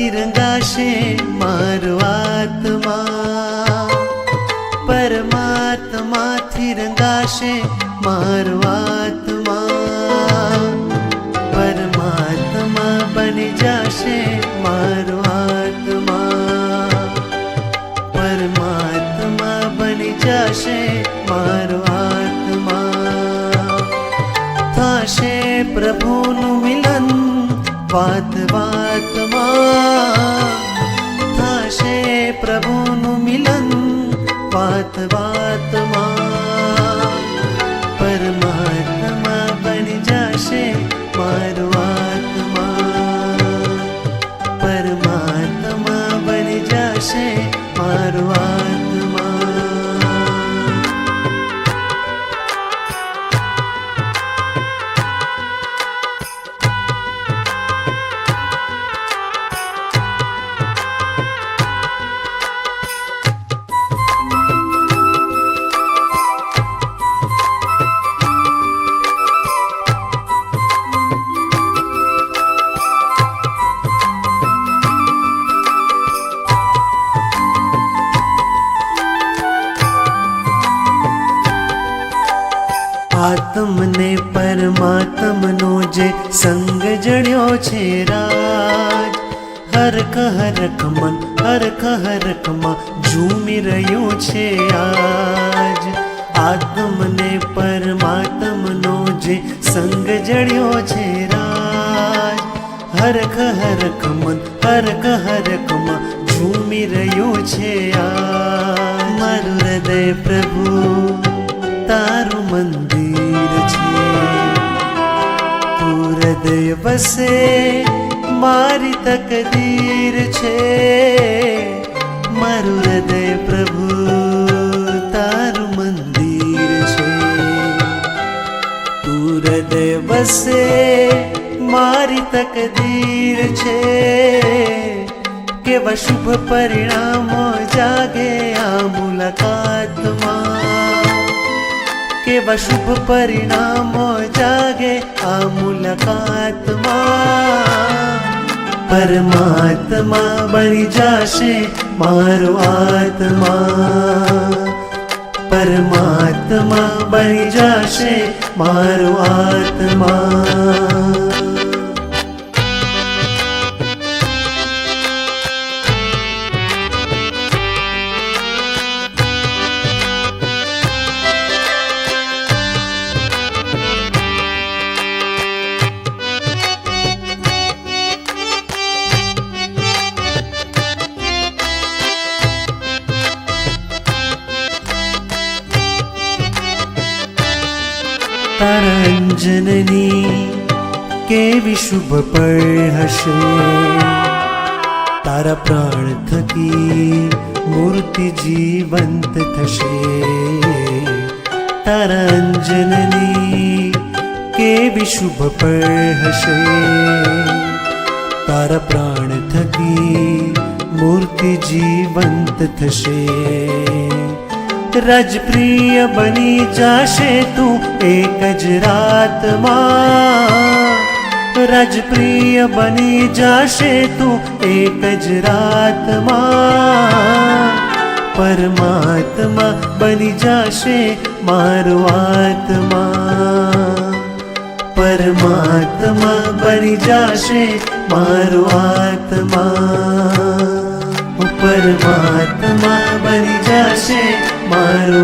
માથી રંગાશે મારો આત્મા, પરમાત્માથી રંગાશે મારો આત્મા, પરમાત્મા બની જશે મારો આત્મા, પરમાત્મા બની જશે મારો આત્મા. થશે પ્રભુનું મિલન વાત વાતમાં, થશે પ્રભુનું મિલન વાત વાતમાં, પરમાત્મા બની જશે મારો આત્મા, પરમાત્મા બની જશે મારો આત્મા. આત્મને પરમાત્મનો જે સંગ જડ્યો છે રાજ, હરખ હરખ મન હરખ હરખમાં ઝૂમી રહ્યું છે આજ. આત્મને પરમાત્મનો જે સંગ જડ્યો છે રાજ, હરખ હરખ મન હરખ હરખમાં ઝૂમી રહ્યું છે આજ. મારું હૃદય પ્રભુ તારું મંદિર છે, તું હૃદય વસે મારી તકદીર છે. મારું હૃદય પ્રભુ તારું મંદિર છે, તું હૃદય વસે મારી તકદીર છે. કેવા શુભ પરિણામો જાગે આ મુલાકાતમાં, કેવા શુભ પરિણામો જાગે આ મુલાકાતમાં. પરમાત્મા બની જશે મારો આત્મા, પરમાત્મા બની જશે મારો આત્મા. તારા અંજનની કેવી શુભ પળ હશે, તારા પ્રાણ થકી મૂર્તિ જીવંત થશે. તારા અંજનની કેવી શુભ પળ હશે, તારા પ્રાણ થકી મૂર્તિ જીવંત થશે. રાજપ્રિય બની જશે તું એક જ રાતમાં, રાજપ્રિય બની જશે તું એક જ રાતમાં. પરમાત્મા બની જશે મારો આત્મા, પરમાત્મા બની જશે મારો આત્મા, પરમાત્મા બની જશે મારો